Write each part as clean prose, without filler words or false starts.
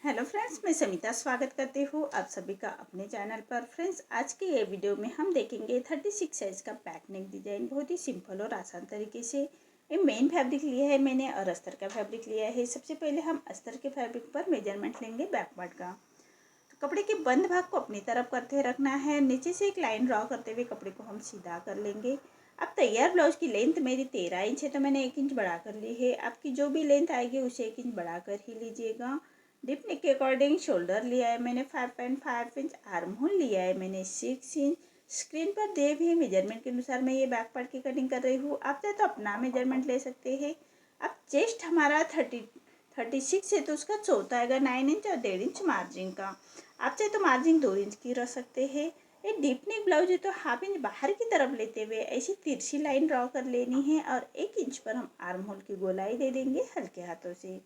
Hello friends, मैं समिता स्वागत करती हूँ आप सभी का अपने चैनल पर। फ्रेंड्स, आज के ये वीडियो में हम देखेंगे 36 साइज का बैक नेक डिजाइन बहुत ही सिंपल और आसान तरीके से। ये मेन फैब्रिक लिया है मैंने और अस्तर का फैब्रिक लिया है। सबसे पहले हम अस्तर के फैब्रिक पर मेजरमेंट लेंगे बैक पार्ट का। तो कपड़े के बंद भाग को अपनी तरफ करते रखना है। नीचे से एक लाइन ड्रॉ करते हुए कपड़े को हम सीधा कर लेंगे। अब तैयार ब्लाउज की लेंथ मेरी 13 इंच है, तो मैंने 1 इंच बढ़ा कर ली है। आपकी जो भी लेंथ आएगी उसे 1 इंच बढ़ा कर ही लीजिएगा। डिप नेक के अकॉर्डिंग शोल्डर लिया है मैंने 5.5 इंच, आर्म होल लिया है मैंने 6 इंच। स्क्रीन पर दिए हुए मेजरमेंट के अनुसार मैं ये बैक पार्ट की कटिंग कर रही हूँ। आप चाहे तो अपना मेजरमेंट ले सकते हैं। अब चेस्ट हमारा 36 है, तो उसका चौथा आएगा 9 इंच और 1.5 इंच मार्जिन का। आप चाहे तो मार्जिन 2 इंच की रख सकते हैं। ये डीप नेक ब्लाउज है, तो हाफ इंच बाहर की तरफ लेते हुए ऐसी तिरछी लाइन ड्रॉ कर लेनी है और 1 इंच पर हम आर्म होल की गोलाई दे देंगे हल्के हाथों से।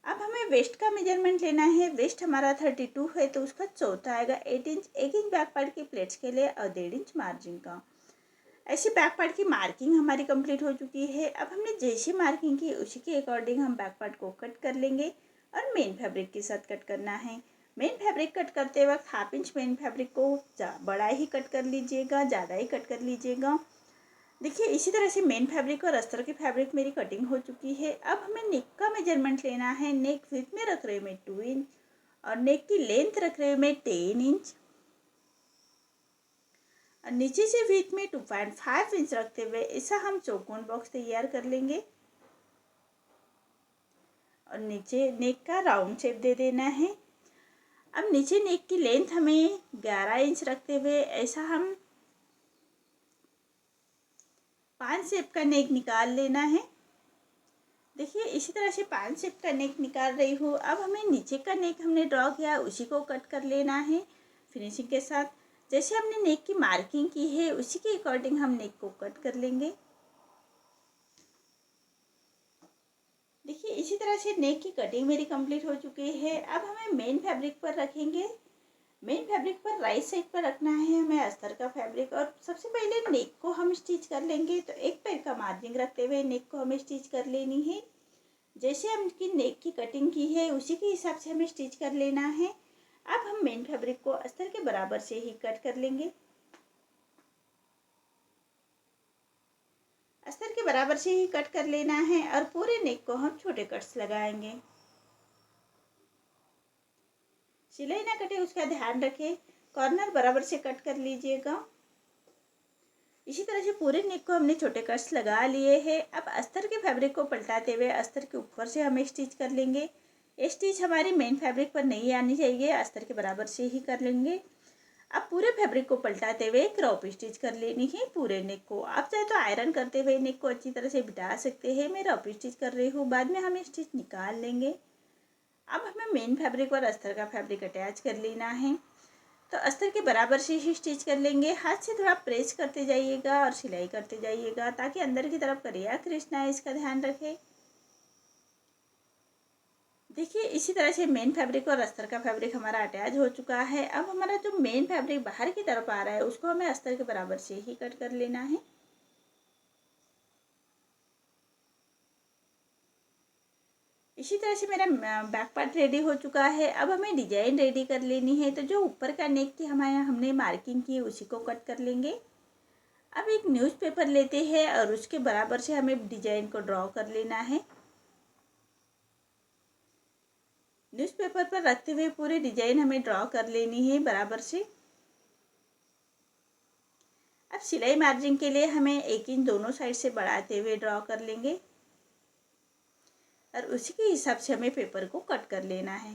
अब हमें वेस्ट का मेजरमेंट लेना है। वेस्ट हमारा 32 है, तो उसका चौथा आएगा 8 इंच। 1 इंच बैक पार्ट की प्लेट्स के लिए और 1.5 इंच मार्जिन का। ऐसे बैक पार्ट की मार्किंग हमारी कंप्लीट हो चुकी है। अब हमने जैसी मार्किंग की उसी के अकॉर्डिंग हम बैक पार्ट को कट कर लेंगे और मेन फैब्रिक के साथ कट करना है। मेन फैब्रिक कट करते वक्त हाफ इंच मेन फैब्रिक को बड़ा ही कट कर लीजिएगा, ज़्यादा ही कट कर लीजिएगा। देखिए, इसी तरह से मेन फैब्रिक और अस्तर की फैब्रिक मेरी कटिंग हो चुकी है। अब हमें नेक का मेजरमेंट लेना है। नेक विड्थ में रख रहे हैं मैं 2 इंच और नेक की लेंथ रख रहे हैं मैं 10 इंच और नीचे से विड्थ में 2.5 इंच रखते हुए ऐसा हम चौकोन बॉक्स तैयार कर लेंगे और नीचे नेक का राउंड शेप दे देना है। अब नीचे नेक की लेंथ हमें 11 इंच रखते हुए ऐसा हम 5 शेप का नेक निकाल लेना है। देखिए, इसी तरह से 5 शेप का नेक निकाल रही हूँ। अब हमें नीचे का नेक हमने ड्रॉ किया उसी को कट कर लेना है फिनिशिंग के साथ। जैसे हमने नेक की मार्किंग की है उसी के अकॉर्डिंग हम नेक को कट कर लेंगे। देखिए, इसी तरह से नेक की कटिंग मेरी कंप्लीट हो चुकी है। अब हमें मेन फैब्रिक पर रखेंगे। मेन फैब्रिक पर राइट साइड पर रखना है हमें अस्तर का फैब्रिक और सबसे पहले नेक को हम स्टिच कर लेंगे। तो एक पैर का मार्जिन रखते हुए नेक को हमें स्टिच कर लेनी है। जैसे हमकी नेक की कटिंग की है उसी के हिसाब से हमें स्टिच कर लेना है। अब हम मेन फैब्रिक को अस्तर के बराबर से ही कट कर लेंगे। अस्तर के बराबर से ही कट कर लेना है और पूरे नेक को हम छोटे कट्स लगाएंगे। सिलाई ना कटे उसका ध्यान रखें। कॉर्नर बराबर से कट कर लीजिएगा। इसी तरह से पूरे नेक को हमने छोटे कट्स लगा लिए हैं। अब अस्तर के फैब्रिक को पलटाते हुए अस्तर के ऊपर से हमें स्टिच कर लेंगे। ये स्टिच हमारी मेन फैब्रिक पर नहीं आनी चाहिए, अस्तर के बराबर से ही कर लेंगे। अब पूरे फैब्रिक को पलटाते हुए क्रॉप स्टिच कर लेनी है पूरे नेक को। आप चाहे तो आयरन करते हुए नेक को अच्छी तरह से बिठा सकते हैं। मैं रफ स्टिच कर रही हूँ, बाद में हम स्टिच निकाल लेंगे। अब हमें मेन फैब्रिक और अस्तर का फैब्रिक अटैच कर लेना है। तो अस्तर के बराबर से ही स्टिच कर लेंगे। हाथ से थोड़ा प्रेस करते जाइएगा और सिलाई करते जाइएगा ताकि अंदर की तरफ करिया क्रिश ना है, इसका ध्यान रखें। देखिए, इसी तरह से मेन फैब्रिक और अस्तर का फैब्रिक हमारा अटैच हो चुका है। अब हमारा जो मेन फैब्रिक बाहर की तरफ आ रहा है उसको हमें अस्तर के बराबर से ही कट कर लेना है। इसी तरह से मेरा बैक पार्ट रेडी हो चुका है। अब हमें डिजाइन रेडी कर लेनी है। तो जो ऊपर का नेक की हमने मार्किंग की उसी को कट कर लेंगे। अब एक न्यूज़पेपर लेते हैं और उसके बराबर से हमें डिजाइन को ड्रॉ कर लेना है। न्यूज़पेपर पर रखते हुए पूरी डिजाइन हमें ड्रॉ कर लेनी है बराबर से। अब सिलाई मार्जिन के लिए हमें 1 इंच दोनों साइड से बढ़ाते हुए ड्रॉ कर लेंगे और उसी के हिसाब से हमें पेपर को कट कर लेना है।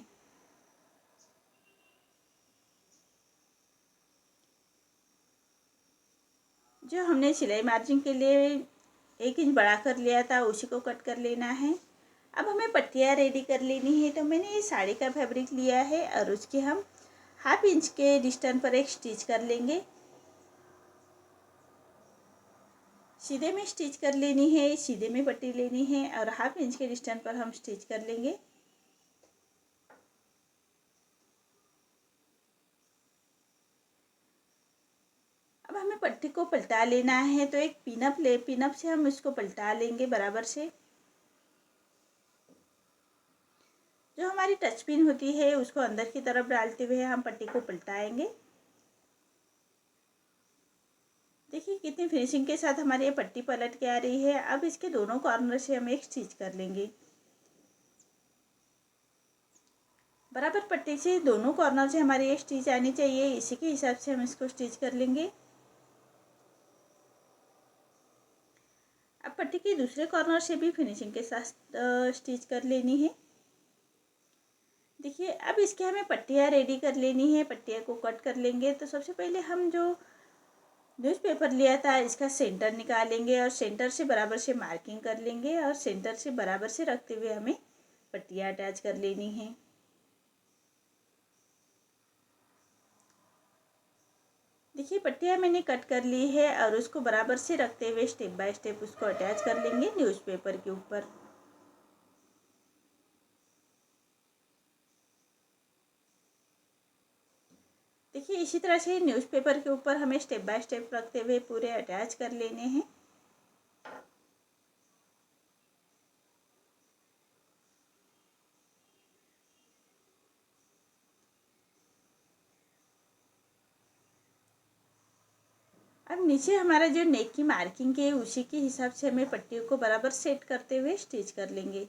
जो हमने सिलाई मार्जिन के लिए 1 इंच बढ़ा कर लिया था उसी को कट कर लेना है। अब हमें पट्टियाँ रेडी कर लेनी है। तो मैंने ये साड़ी का फैब्रिक लिया है और उसके हम हाफ इंच के डिस्टेंस पर एक स्टिच कर लेंगे। सीधे में स्टिच कर लेनी है, सीधे में पट्टी लेनी है और हाफ इंच के डिस्टेंस पर हम स्टिच कर लेंगे। अब हमें पट्टी को पलटा लेना है। तो एक पिनअप से हम इसको पलटा लेंगे बराबर से। जो जो हमारी टच पिन होती है उसको अंदर की तरफ डालते हुए हम पट्टी को पलटाएंगे। देखिए कितनी फिनिशिंग के साथ हमारी ये पट्टी पलट के आ रही है। अब इसके दोनों कॉर्नर से हम एक स्टिच कर लेंगे। बराबर पट्टी से दोनों कॉर्नर से हमारी ये स्टिच आनी चाहिए, इसी के हिसाब से हम इसको स्टिच कर लेंगे। अब पट्टी के दूसरे कॉर्नर से भी फिनिशिंग के साथ स्टिच कर लेनी है। देखिए अब इसके हमें पट्टियाँ रेडी कर लेनी है। पट्टियाँ को कट कर लेंगे। तो सबसे पहले हम जो न्यूज़पेपर लिया था इसका सेंटर निकालेंगे और सेंटर से बराबर से मार्किंग कर लेंगे और सेंटर से बराबर से रखते हुए हमें पट्टियाँ अटैच कर लेनी है। देखिए पट्टियाँ मैंने कट कर ली है और उसको बराबर से रखते हुए स्टेप बाय स्टेप उसको अटैच कर लेंगे न्यूज़पेपर के ऊपर। देखिए इसी तरह से न्यूज़पेपर के ऊपर हमें स्टेप बाय स्टेप रखते हुए पूरे अटैच कर लेने हैं। अब नीचे हमारा जो नेक की मार्किंग है उसी के हिसाब से हमें पट्टियों को बराबर सेट करते हुए स्टिच कर लेंगे।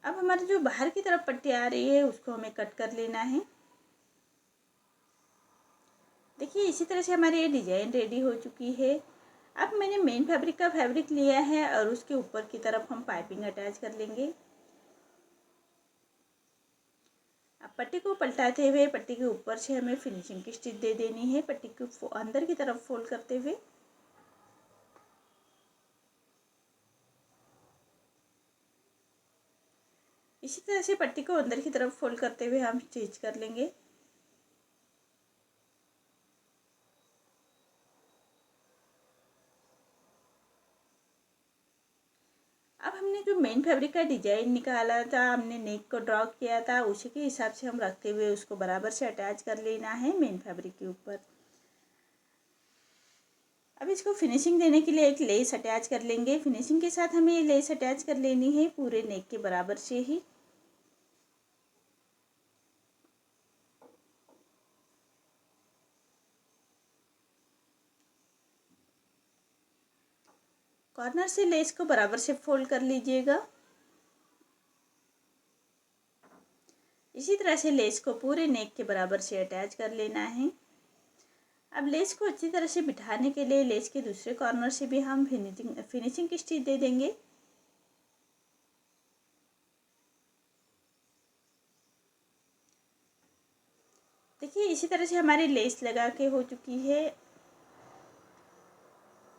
अब हमारी जो बाहर की तरफ पट्टी आ रही है उसको हमें कट कर लेना है। देखिए इसी तरह से हमारी ये डिजाइन रेडी हो चुकी है। अब मैंने मेन फैब्रिक का फैब्रिक लिया है और उसके ऊपर की तरफ हम पाइपिंग अटैच कर लेंगे। अब पट्टी को पलटाते हुए पट्टी के ऊपर से हमें फिनिशिंग की स्टिच दे देनी है, पट्टी को अंदर की तरफ फोल्ड करते हुए। इसी तरह से पट्टी को अंदर की तरफ फोल्ड करते हुए हम स्टिच कर लेंगे। अब हमने जो मेन फैब्रिक का डिजाइन निकाला था, हमने नेक को ड्रॉ किया था, उसी के हिसाब से हम रखते हुए उसको बराबर से अटैच कर लेना है मेन फैब्रिक के ऊपर। अब इसको फिनिशिंग देने के लिए एक लेस अटैच कर लेंगे। फिनिशिंग के साथ हमें ये लेस अटैच कर लेनी है पूरे नेक के बराबर से ही। कॉर्नर से लेस को बराबर से फोल्ड कर लीजिएगा। इसी तरह से लेस को पूरे नेक के बराबर से अटैच कर लेना है। अब लेस को अच्छी तरह से बिठाने के लिए लेस के दूसरे कॉर्नर से भी हम फिनिशिंग की स्टिच दे देंगे। देखिए इसी तरह से हमारी लेस लगा के हो चुकी है।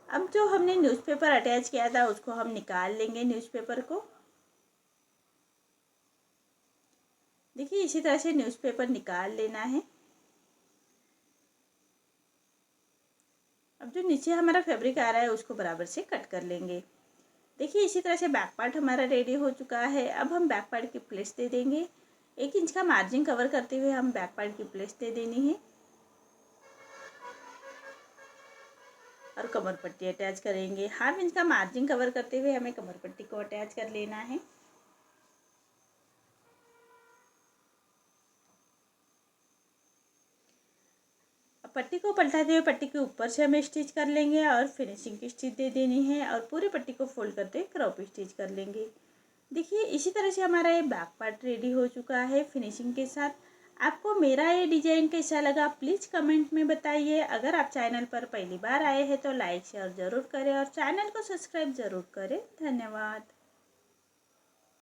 अब जो हमने न्यूज़पेपर अटैच किया था उसको हम निकाल लेंगे न्यूज़पेपर को। देखिए इसी तरह से न्यूज़पेपर निकाल लेना है। अब जो नीचे हमारा फैब्रिक आ रहा है उसको बराबर से कट कर लेंगे। देखिए इसी तरह से बैक पार्ट हमारा रेडी हो चुका है। अब हम बैक पार्ट की प्लेट्स दे देंगे। 1 इंच का मार्जिन कवर करते हुए हम बैक पार्ट की प्लेट्स दे देनी है और कमर पट्टी अटैच करेंगे। 1/2 इंच का मार्जिन कवर करते हुए हमें कमर पट्टी को अटैच कर लेना है। अब पट्टी को पलटाते हुए पट्टी के ऊपर से हमें स्टिच कर लेंगे और फिनिशिंग की स्टिच दे देनी है और पूरे पट्टी को फोल्ड करते हुए क्रॉप स्टिच कर लेंगे। देखिए इसी तरह से हमारा ये बैक पार्ट रेडी हो चुका है फिनिशिंग के साथ। आपको मेरा ये डिज़ाइन कैसा लगा प्लीज़ कमेंट में बताइए। अगर आप चैनल पर पहली बार आए हैं तो लाइक शेयर ज़रूर करें और चैनल को सब्सक्राइब ज़रूर करें। धन्यवाद।